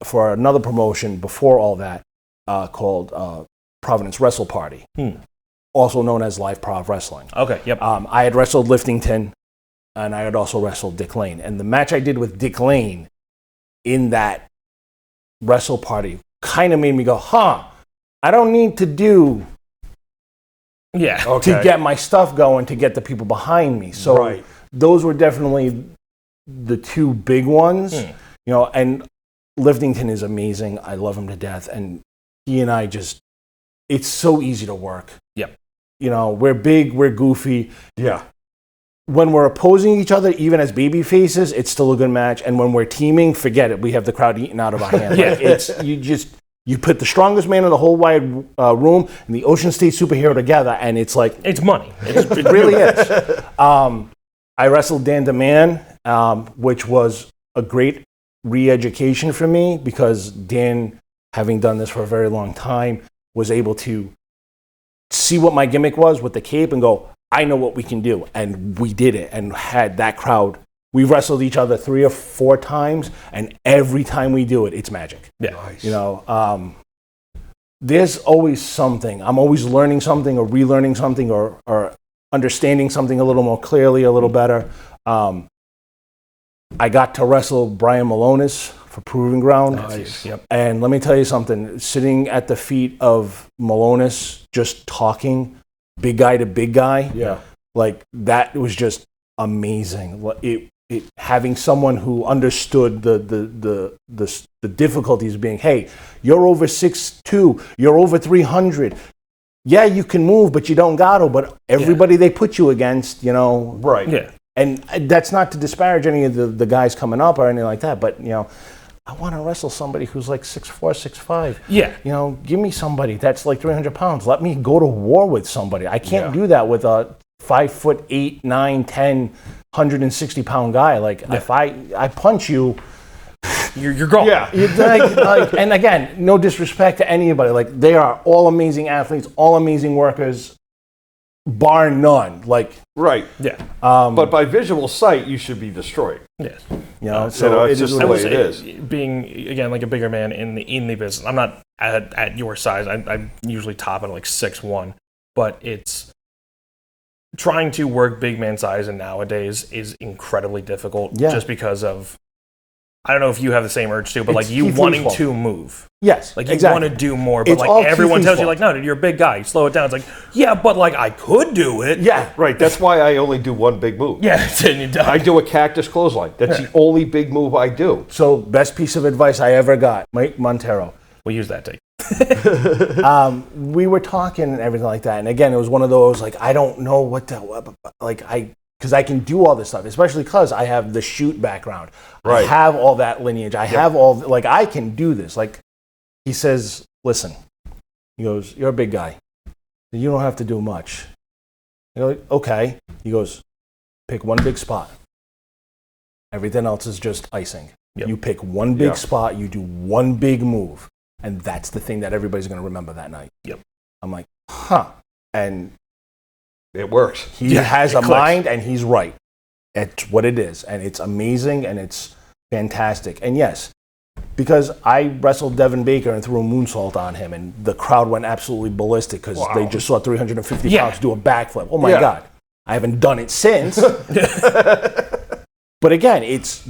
for another promotion before all that called Providence Wrestle Party, also known as Live Prov Wrestling. Okay, yep. I had wrestled Liftington, and I had also wrestled Dick Lane. And the match I did with Dick Lane in that Wrestle Party kind of made me go, I don't need to do to get my stuff going, to get the people behind me. So those were definitely the two big ones. And Liftington is amazing. I love him to death. And he and I it's so easy to work. Yep. We're big, we're goofy. Yeah. When we're opposing each other, even as baby faces, it's still a good match. And when we're teaming, forget it. We have the crowd eating out of our hands. You put the strongest man in the whole wide room and the Ocean State superhero together, and it's like... It's money. It really is. I wrestled Dan DeMann, which was a great re-education for me, because Dan, having done this for a very long time, was able to see what my gimmick was with the cape and go, I know what we can do. And we did it and had that crowd. We've wrestled each other 3 or 4 times, and every time we do it, it's magic. Yeah. Nice. There's always something. I'm always learning something or relearning something or understanding something a little more clearly, a little better. I got to wrestle Brian Malonis for Proving Ground. Nice. Yep. And let me tell you something, sitting at the feet of Malonis, just talking, big guy to big guy, like that was just amazing. Having someone who understood the difficulties of being, hey, you're over 6'2", you're over 300. Yeah, you can move, but you don't got to. But everybody they put you against, Right. Yeah. And that's not to disparage any of the guys coming up or anything like that. But I want to wrestle somebody who's like 6'4", 6'5". Yeah. You know, give me somebody that's like 300 pounds. Let me go to war with somebody. I can't Yeah. do that with a 5'8", 9, 10, 160-pound guy. Like if I punch you, You're gone. Yeah. you're and again, no disrespect to anybody. Like they are all amazing athletes, all amazing workers, bar none. Like Right. Yeah. But by visual sight, you should be destroyed. Yes. you know, So so it's it just is the what way it it is. is. Being again like a bigger man in the business. I'm not at your size. I usually top at like 6'1", but it's trying to work big man size and nowadays is incredibly difficult. Yeah. Just because of I don't know if you have the same urge too, but It's like you Keith wanting Lee's fault. to move. Yes, Like you exactly. want to do more, but It's all like everyone Keith tells Lee's you like, no, dude, you're a big guy. Slow it down. It's like, yeah, but like I could do it. Yeah, Right. That's why I only do one big move. Yeah. And you don't. I do a cactus clothesline. That's the only big move I do. So best piece of advice I ever got, Mike Montero. We'll use that take. We were talking and everything like that, and again, it was one of those like I don't know what to because I can do all this stuff, especially because I have the shoot background. Right. I have all that lineage. I have all like I can do this. Like he says, listen, he goes, you're a big guy, you don't have to do much. You go, okay. He goes, pick one big spot. Everything else is just icing. Yep. You pick one big Yeah. spot, you do one big move, and that's the thing that everybody's going to remember that night. Yep. I'm like, huh. And It works. he has it a clicks. mind, and he's right. It's what it is, and it's amazing, and it's fantastic. And yes, because I wrestled Devin Baker and threw a moonsault on him, and the crowd went absolutely ballistic because they just saw 350 Yeah. pounds do a backflip. Oh my Yeah. God. I haven't done it since. But again,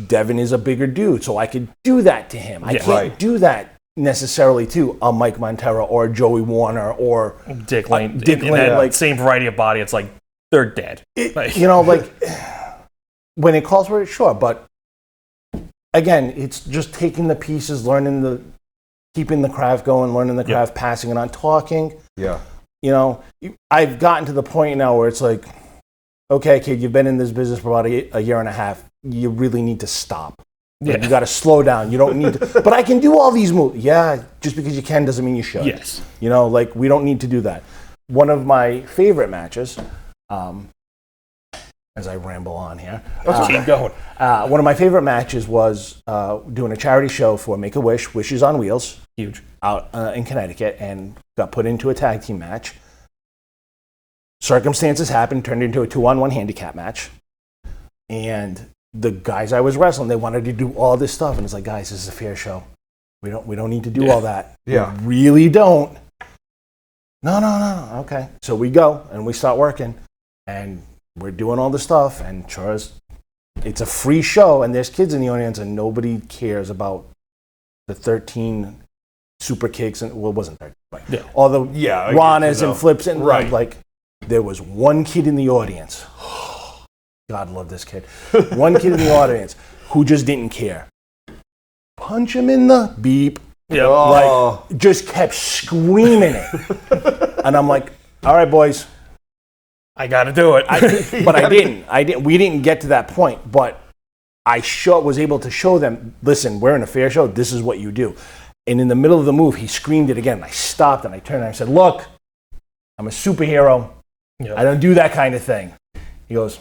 Devin is a bigger dude, so I could do that to him. I Yeah. can't Right. do that necessarily to a Mike Montero or Joey Warner or Dick Lane. Dick in Lane, that like- same variety of body, it's like they're dead. Like- you know, like when it calls for it, sure. But again, it's just taking the pieces, keeping the craft going, learning the craft, passing it on, talking. Yeah. You know, I've gotten to the point now where it's like, okay, kid, you've been in this business for about a year and a half. You really need to stop. Like, Yeah. you got to slow down. You don't need to. But I can do all these moves. Yeah, just because you can doesn't mean you should. Yes. You know, like we don't need to do that. One of my favorite matches, as I ramble on here, Keep going. one of my favorite matches was doing a charity show for Make-A-Wish, Wishes on Wheels, Huge. out in Connecticut, and got put into a tag team match. Circumstances happened, turned into a 2-on-1 handicap match. And the guys I was wrestling, they wanted to do all this stuff. And it's like, guys, this is a fair show. We don't need to do all that. Yeah. We really don't. No. Okay. So we go and we start working. And we're doing all the stuff. And sure as it's a free show, and there's kids in the audience, and nobody cares about the 13 super kicks. And well, it wasn't 13. But Yeah. all the Yeah, I get Ranas you, and though. flips. And Right. like, there was one kid in the audience. God love this kid. One kid in the audience who just didn't care. Punch him in the beep. Yeah. Oh. Like, just kept screaming it. And I'm like, all right, boys. I got to do it. But I didn't. We didn't get to that point. But I was able to show them, listen, we're in a fair show. This is what you do. And in the middle of the move, he screamed it again. I stopped and I turned and I said, look, I'm a superhero. Yep. I don't do that kind of thing. He goes,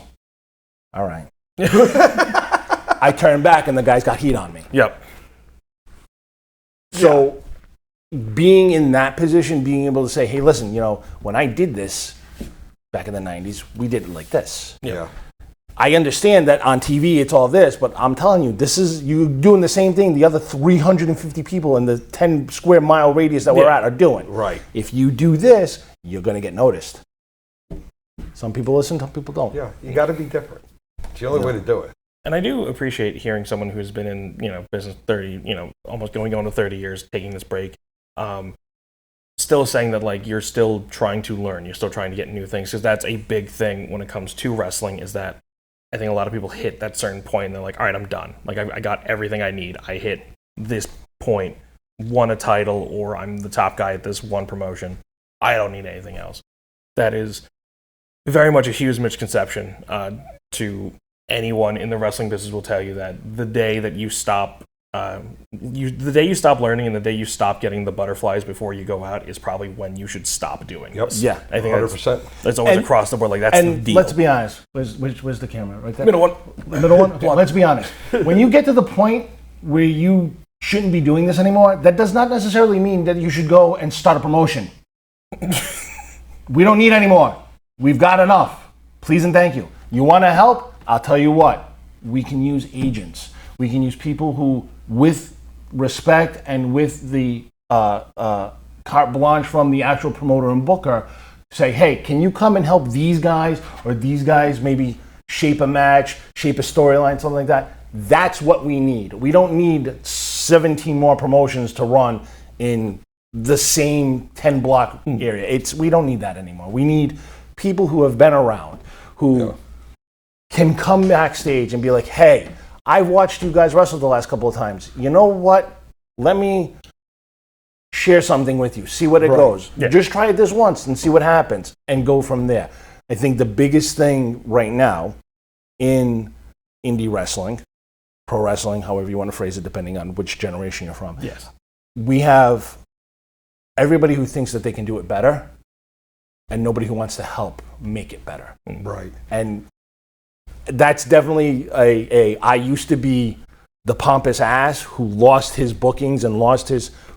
all right. I turned back and the guy's got heat on me. Yep. So being in that position, being able to say, hey, listen, you know, when I did this back in the 90s, we did it like this. Yeah. I understand that on TV it's all this, but I'm telling you, this is you doing the same thing the other 350 people in the 10 square mile radius that we're Yeah. at are doing. Right. If you do this, you're going to get noticed. Some people listen, some people don't. Yeah. You got to be different. It's the only way to do it. And I do appreciate hearing someone who's been in, business 30, almost going to 30 years, taking this break, still saying that, like, you're still trying to learn, you're still trying to get new things, because that's a big thing when it comes to wrestling, is that I think a lot of people hit that certain point and they're like, all right, I'm done. Like, I got everything I need. I hit this point, won a title, or I'm the top guy at this one promotion. I don't need anything else. That is very much a huge misconception to anyone in the wrestling business will tell you that the day that you stop the day you stop learning and the day you stop getting the butterflies before you go out is probably when you should stop doing Yep. this. Yeah. I think 100%. that's always And- across the board. Like that's the And deal. let's be honest. Where's the camera? Right there. Middle one. The middle one? Okay, let's be honest. When you get to the point where you shouldn't be doing this anymore, that does not necessarily mean that you should go and start a promotion. We don't need any more. We've got enough. Please and thank you. You want to help? I'll tell you what. We can use agents. We can use people who, with respect and with the carte blanche from the actual promoter and booker, say, hey, can you come and help these guys or these guys maybe shape a match, shape a storyline, something like that? That's what we need. We don't need 17 more promotions to run in the same 10 block area. We don't need that anymore. We need people who have been around, who can come backstage and be like, hey, I've watched you guys wrestle the last couple of times. You know what? Let me share something with you. See what it goes. Yeah. Just try it this once and see what happens and go from there. I think the biggest thing right now in indie wrestling, pro wrestling, however you want to phrase it, depending on which generation you're from. Yes. We have everybody who thinks that they can do it better and nobody who wants to help make it better. Right. And that's definitely I used to be the pompous ass who lost his bookings and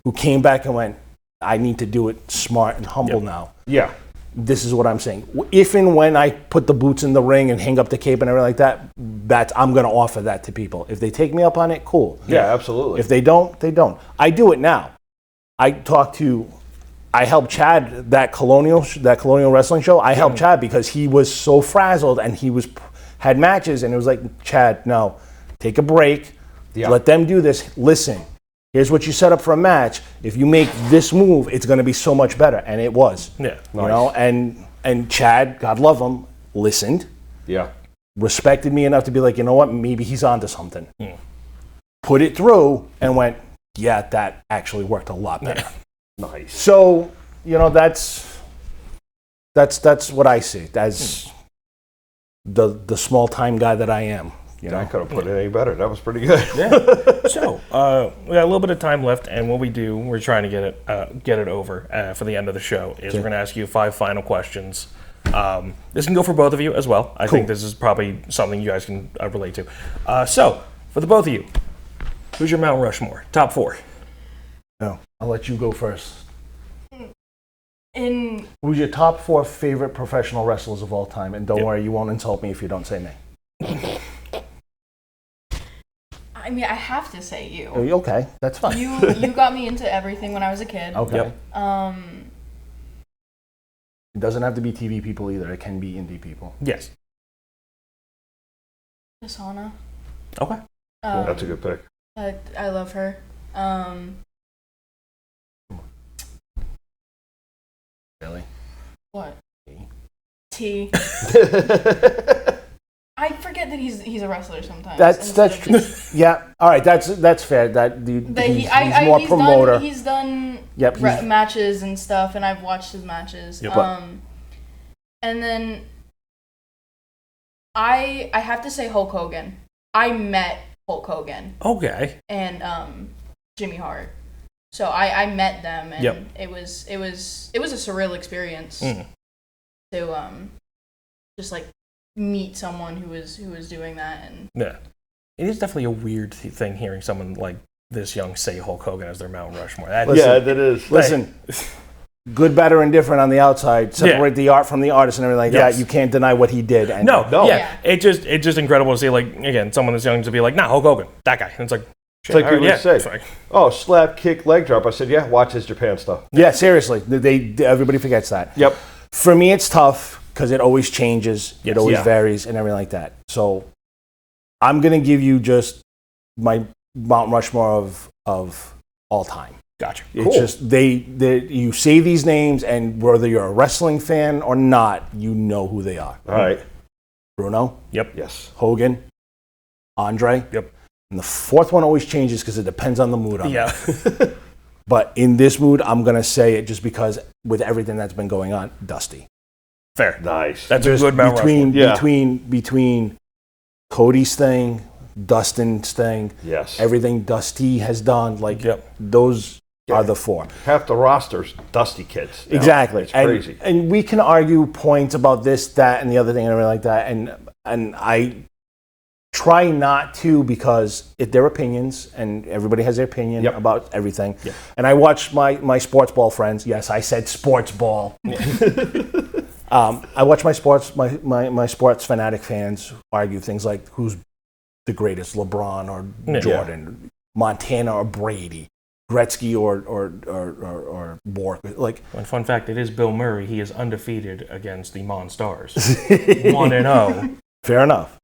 who came back and went, I need to do it smart and humble now. Yeah. This is what I'm saying. If and when I put the boots in the ring and hang up the cape and everything like that, I'm going to offer that to people. If they take me up on it, cool. Yeah, absolutely. If they don't, they don't. I do it now. I helped Chad that colonial wrestling show. I helped Chad because he was so frazzled and he had matches and it was like, Chad, no, take a break. Yeah. Let them do this. Listen, here's what you set up for a match. If you make this move, it's going to be so much better. And it was. Yeah. You know, and Chad, God love him, listened, Yeah. respected me enough to be like, you know what, maybe he's onto something. Put it through and went, yeah, that actually worked a lot better. Nice. So, you know, that's what I see as the small time guy that I am. You know? I could have put it any better. That was pretty good. So we got a little bit of time left, and what we do, we're trying to get it over for the end of the show. Is we're going to ask you 5 final questions. This can go for both of you as well. I think this is probably something you guys can relate to. So for the both of you, who's your Mount Rushmore? Top 4. No, I'll let you go first. In Who's your top 4 favorite professional wrestlers of all time? And don't worry, you won't insult me if you don't say me. I mean, I have to say you. Okay, that's fine. You got me into everything when I was a kid. Okay. Yep. It doesn't have to be TV people either. It can be indie people. Yes. Asana. Okay. That's a good pick. I love her. Really? What? T. I forget that he's a wrestler sometimes. That's true. Yeah. All right. That's fair. He's more promoter. He's done Yep, matches and stuff, and I've watched his matches. Yep. And then I have to say Hulk Hogan. I met Hulk Hogan Okay. and Jimmy Hart. So I met them, and Yep. it was a surreal experience to just like meet someone who was doing that. And Yeah. It is definitely a weird thing hearing someone like this young say Hulk Hogan as their Mount Rushmore. That That is. Listen, good, better, and different on the outside. Separate the art from the artist and everything like Yes. that. You can't deny what he did. And No. No. Yeah. It's just incredible to see, like, again, someone this young to be like, nah, Hulk Hogan, that guy. And it's like, It's like you would say, it's like- oh, slap, kick, leg drop. I said, yeah, watch his Japan stuff. Yeah, seriously. Everybody forgets that. Yep. For me, it's tough because it always changes. Yes. It always Yeah. varies and everything like that. So I'm going to give you just my Mount Rushmore of all time. Gotcha. It's just you say these names, and whether you're a wrestling fan or not, you know who they are. All right. Bruno, Yep. Yes. Hogan, Andre. Yep. And the fourth one always changes because it depends on the mood. Yeah. But in this mood, I'm going to say it just because with everything that's been going on, Dusty. Fair. Nice. That's a good Mount Rushmore. Yeah. Between Cody's thing, Dustin's thing. Yes. Everything Dusty has done. Like, those are the four. Half the roster's Dusty kids. Exactly. It's crazy. And we can argue points about this, that, and the other thing and everything like that. And I try not to, because they're opinions, and everybody has their opinion about everything. Yep. And I watch my sports ball friends. Yes, I said sports ball. I watch my sports fanatic fans argue things like who's the greatest, LeBron or Jordan, Montana or Brady, Gretzky or Bork. Like, one fun fact: it is Bill Murray. He is undefeated against the Monstars, 1-0. Fair enough.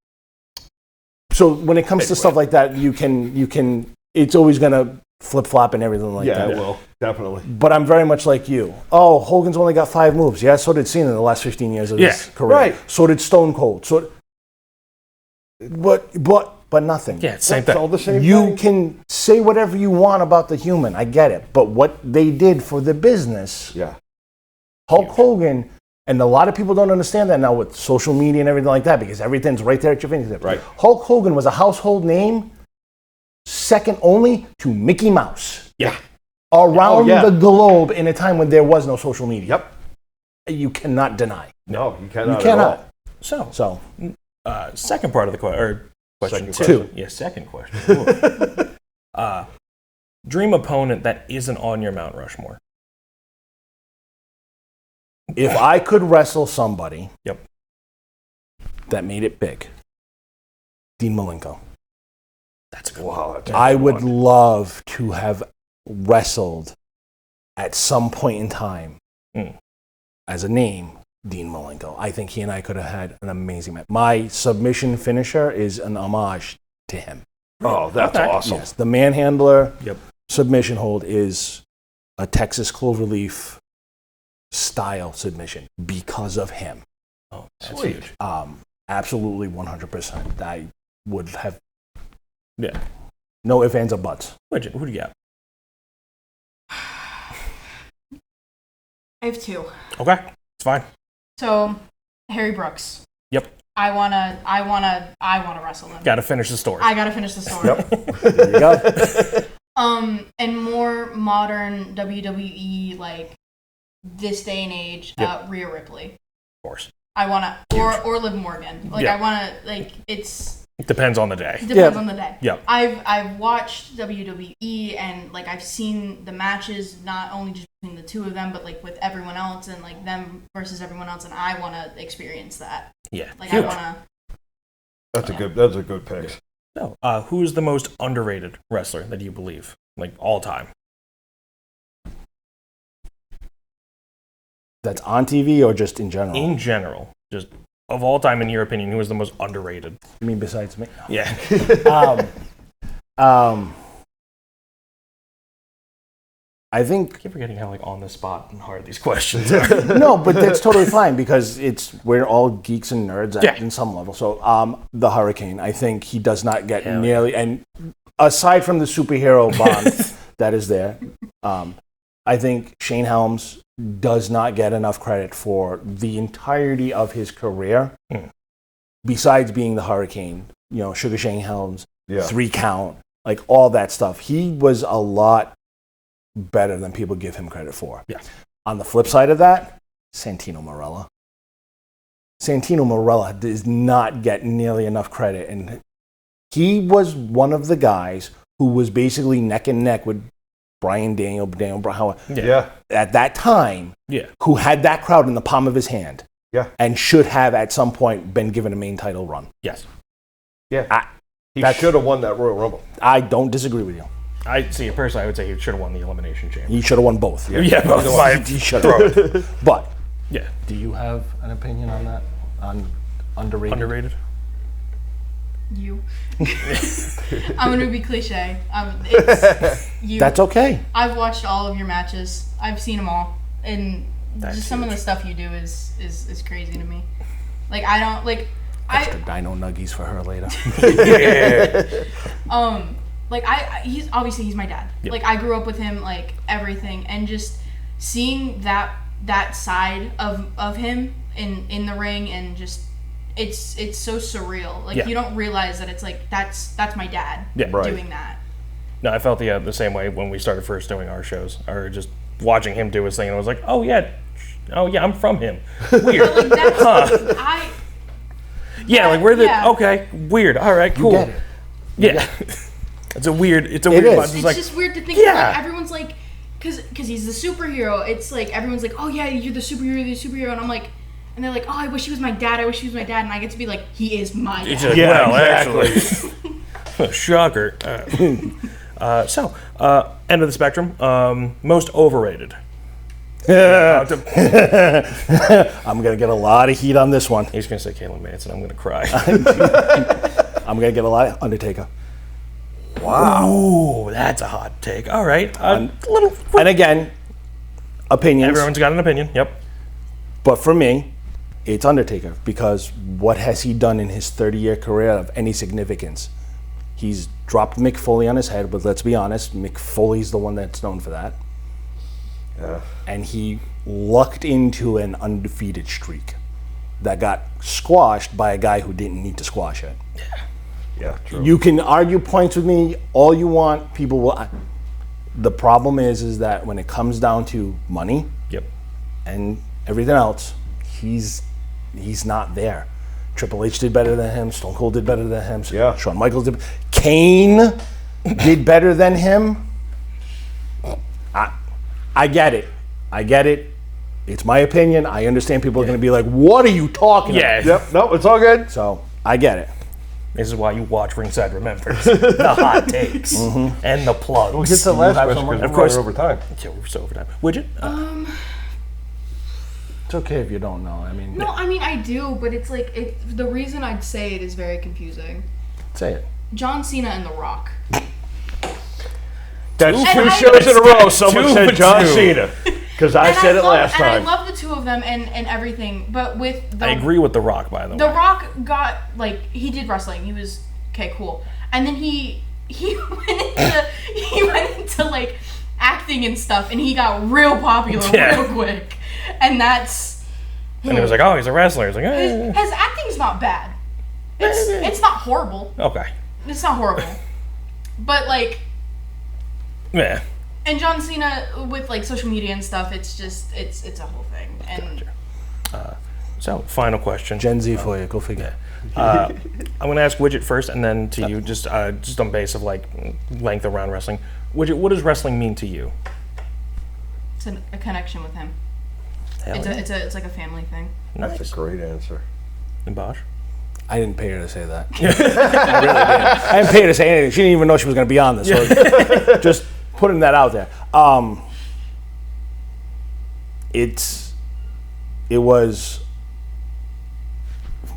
So when it comes to stuff like that, you can. It's always gonna flip flop and everything like that. Yeah, it will definitely. But I'm very much like you. Oh, Hogan's only got 5 moves. Yeah, so did Cena in the last 15 years of his career. Right. So did Stone Cold. But nothing. Yeah, it's same It's thing. all the same You thing. can say whatever you want about the human. I get it. But what they did for the business, Yeah. Hulk Hogan, and a lot of people don't understand that now with social media and everything like that, because everything's right there at your fingertips. Right. Hulk Hogan was a household name, second only to Mickey Mouse. Yeah. Around the globe in a time when there was no social media. Yep. You cannot deny. No, you cannot. You cannot. At all. So, second part of the question. Second question. Yeah, second question. Dream opponent that isn't on your Mount Rushmore. If I could wrestle somebody Yep. that made it big, Dean Malenko. That's a good Wow. one. I would love to have wrestled at some point in time as a name, Dean Malenko. I think he and I could have had an amazing match. My submission finisher is an homage to him. Oh, that's awesome. Yes, the manhandler Yep. submission hold is a Texas Cloverleaf style submission because of him. Oh, that's Sweet. huge. Absolutely 100%. I would have Yeah. no ifs, ands, or buts. Legend, who do you got? I have 2. Okay, it's fine. So, Harry Brooks. Yep. I wanna wrestle him. Got to finish the story. I gotta finish the story. There you go. And more modern WWE, like this day and age, Rhea Ripley. Of course. I wanna, or Liv Morgan. Like I wanna, like It depends on the day. It depends on the day. Yep. I've watched WWE and like I've seen the matches not only just between the two of them, but like with everyone else and like them versus everyone else, and I want to experience that. Yeah. Like huge. I want to. That's a good pick. So, who is the most underrated wrestler that you believe, like all time? That's on TV or just in general? In general, just of all time, in your opinion, who is the most underrated? You mean besides me? Yeah. I think I keep forgetting how like on the spot and hard these questions are. no, but that's totally fine because we're all geeks and nerds in some level. So the Hurricane, I think he does not get nearly, and aside from the superhero bond that is there, I think Shane Helms does not get enough credit for the entirety of his career. Besides being the Hurricane, Sugar Shane Helms, 3 count, like all that stuff. He was a lot better than people give him credit for. Yeah. On the flip side of that, Santino Marella. Santino Marella does not get nearly enough credit, and he was one of the guys who was basically neck and neck with Daniel Bryan at that time, who had that crowd in the palm of his hand, and should have at some point been given a main title run. Yes. Yeah. He should have won that Royal Rumble. I don't disagree with you. I see. Personally, I would say he should have won the Elimination Chamber. He should have won both. Both. He should have. But yeah. Do you have an opinion on that? On underrated? Underrated. You. I'm gonna be cliche. It's you. That's okay. I've watched all of your matches. I've seen them all, and just some of the stuff you do is crazy to me. Like I don't like. Extra Dino Nuggies for her later. Like he's my dad. Yep. Like I grew up with him, like everything, and just seeing that side of him in the ring, and just it's so surreal. Like Yeah. you don't realize that it's like that's my dad Yeah. Right. doing that. No, I felt the same way when we started first doing our shows, or just watching him do his thing, and I was like, oh yeah, I'm from him. Weird. But like that's Yeah, like we're the Yeah. okay, weird. All right, cool. get it. Yeah, it's a weird. It's a It weird. is. It's it's like, just weird to think Yeah. like everyone's like because he's the superhero. It's like everyone's like, oh yeah, you're the superhero, and I'm like. And they're like, oh, I wish he was my dad. I wish he was my dad. And I get to be like, he is my dad. it's like, Yeah, well, exactly. actually, shocker. So, end of the spectrum. Most overrated. I'm gonna get a lot of heat on this one. He's gonna say Caitlin Manson. I'm gonna cry. I'm gonna get a lot of Undertaker. Wow, that's a hot take. All right, a little. And again, opinions. Everyone's got an opinion. Yep. But for me, it's Undertaker, because what has he done in his 30-year career of any significance? He's dropped Mick Foley on his head, but let's be honest, Mick Foley's the one that's known for that. Yeah. And he lucked into an undefeated streak that got squashed by a guy who didn't need to squash it. Yeah, true. You can argue points with me all you want. People will. The problem is that when it comes down to money Yep. and everything else, he's not there. Triple H did better than him. Stone Cold did better than him. Yeah. Shawn Michaels did. Kane did better than him. I get it. It's my opinion. I understand people are going to be like, "What are you talking Yeah. about?" Yep. No, it's all good. So I get it. This is why you watch Ringside Remembers. The hot takes and the plugs. We'll get to the last have question someone- because Of we're course. running over time. Yeah, we're so over time. Would you? It's okay if you don't know. I mean, No, I mean I do, but it's like the reason I'd say it is very confusing. say it. John Cena and The Rock. That's And two I- shows in a row. Someone Two said for John two. Cena because I And said it love, last and time. I love the two of them and everything, but with the I agree with The Rock, by the The way. Rock got like he did wrestling. He was okay, cool. And then he went into like acting and stuff, and he got real popular Yeah. real quick. And that's And he was like, "Oh, he's a wrestler." He's like, eh. his acting's not bad. It's not horrible. "Okay, It's not horrible. But like, yeah." and John Cena with like social media and stuff, it's just it's a whole thing. And So, final question. Gen Z for you. Go figure. I'm going to ask Widget first, and then to you, just on base of like length around wrestling. Widget, what does wrestling mean to you? it's a connection with him. Hell yeah. It's like a family thing. That's a great answer. And Bosch? I didn't pay her to say that. I really didn't. I didn't pay her to say anything. She didn't even know she was going to be on this. So just putting that out there. It was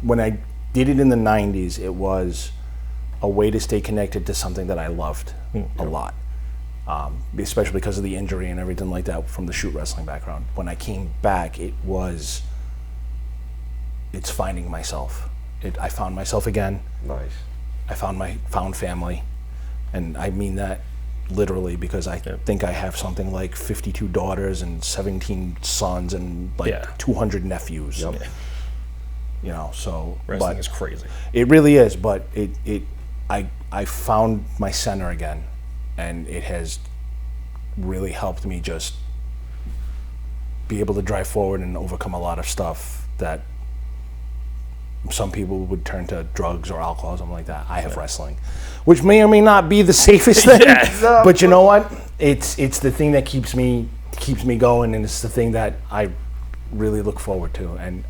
when I did it in the 90s, it was a way to stay connected to something that I loved a lot. Especially because of the injury and everything like that from the shoot wrestling background. When I came back, it's finding myself. I found myself again. Nice. I found family, and I mean that literally, because I think I have something like 52 daughters and 17 sons and like 200 nephews. Yep. You know, so Wrestling but is crazy. it really is. But I found my center again, and it has really helped me just be able to drive forward and overcome a lot of stuff that some people would turn to drugs or alcohol or something like that. I have wrestling, which may or may not be the safest thing, but you know what? It's the thing that keeps me going, and it's the thing that I really look forward to. And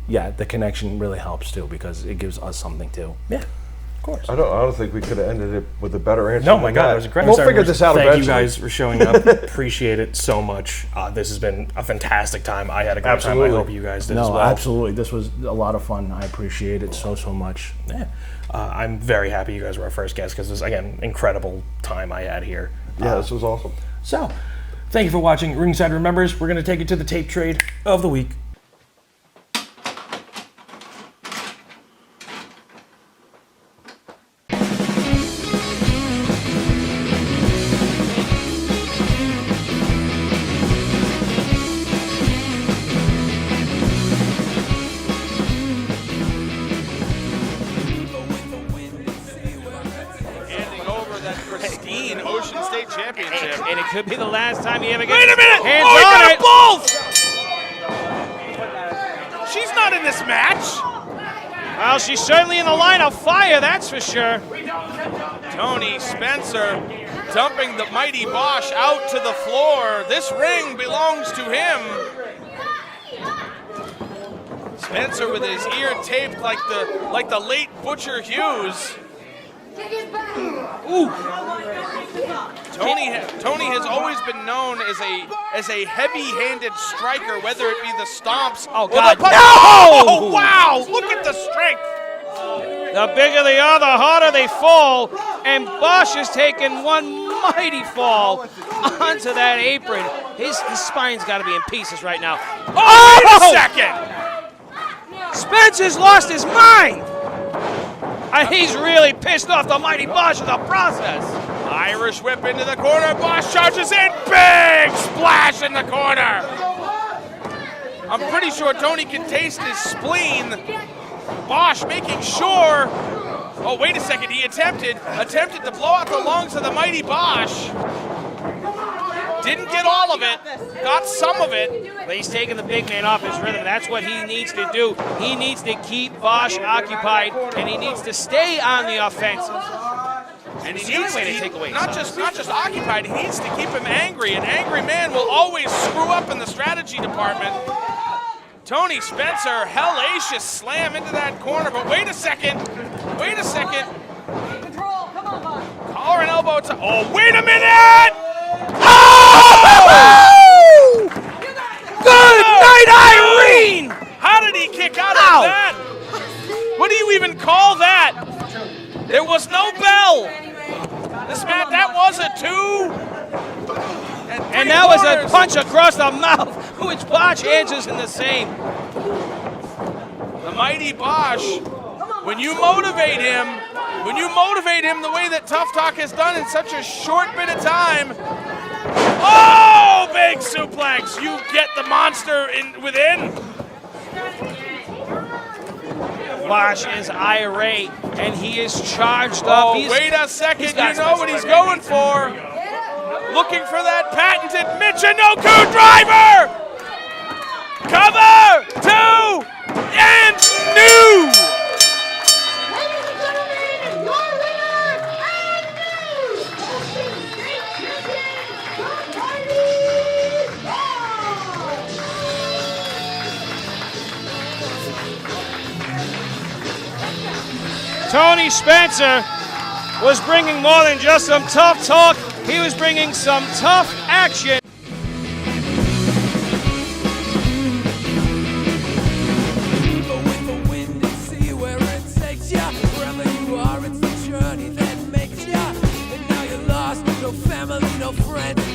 yeah, the connection really helps too, because it gives us something too. Yeah, of course. I don't think we could have ended it with a better answer. No, than my God, that. it was incredible. We'll figure this out Thank eventually. you guys for showing up. Appreciate it so much. This has been a fantastic time. I had a great Absolutely. time. I hope you guys did No, as well. absolutely. This was a lot of fun. I appreciate it so much. Yeah. I'm very happy you guys were our first guest, because this, again, incredible time I had here. Yeah, this was awesome. So, thank you for watching Ringside Remembers. We're going to take it to the tape trade of the week. for that pristine Ocean State Championship. And it could be the last time he ever gets Wait a minute! hands Oh, he on got it. both! She's not in this match. Well, she's certainly in the line of fire, that's for sure. Tony Spencer dumping the mighty Bosch out to the floor. This ring belongs to him. Spencer with his ear taped like the late Butcher Hughes. Ooh. Tony has always been known as a heavy-handed striker, whether it be the stomps. Oh God! No! Oh wow! Look at the strength. The bigger they are, the harder they fall. And Bosch has taken one mighty fall onto that apron. His spine's got to be in pieces right now. Oh, wait a second! Spencer's lost his mind. And he's really pissed off the mighty Bosch in the process. Irish whip into the corner. Bosch charges in. Big splash in the corner. I'm pretty sure Tony can taste his spleen. Bosch making sure. Oh, wait a second. He attempted to blow out the lungs of the mighty Bosch. Didn't get all of it. Got some of it. But he's taking the big man off his rhythm. That's what he needs to do. He needs to keep Bosch occupied, and he needs to stay on the offensive. And he the only needs way to to take away not just occupied. He needs to keep him angry. An angry man will always screw up in the strategy department. Tony Spencer, hellacious slam into that corner. But wait a second. Collar and elbow to. Oh, wait a minute! Oh! Good night, Irene! How did he kick out of that? What do you even call that? There was no bell. That was a 2. And that was a punch across the mouth, which Bosch answers in the same. The mighty Bosch, when you motivate him the way that Tough Talk has done in such a short bit of time. Oh, big suplex. You get the monster within. Bosch is irate, and he is charged up. Oh, wait a second. You know what he's going for. Looking for that patented Michinoku driver. Cover 2 and new. Tony Spencer was bringing more than just some tough talk. He was bringing some tough action. With the wind and see where it takes ya. Wherever you are, it's the journey that makes ya. And now you're lost, no family, no friends.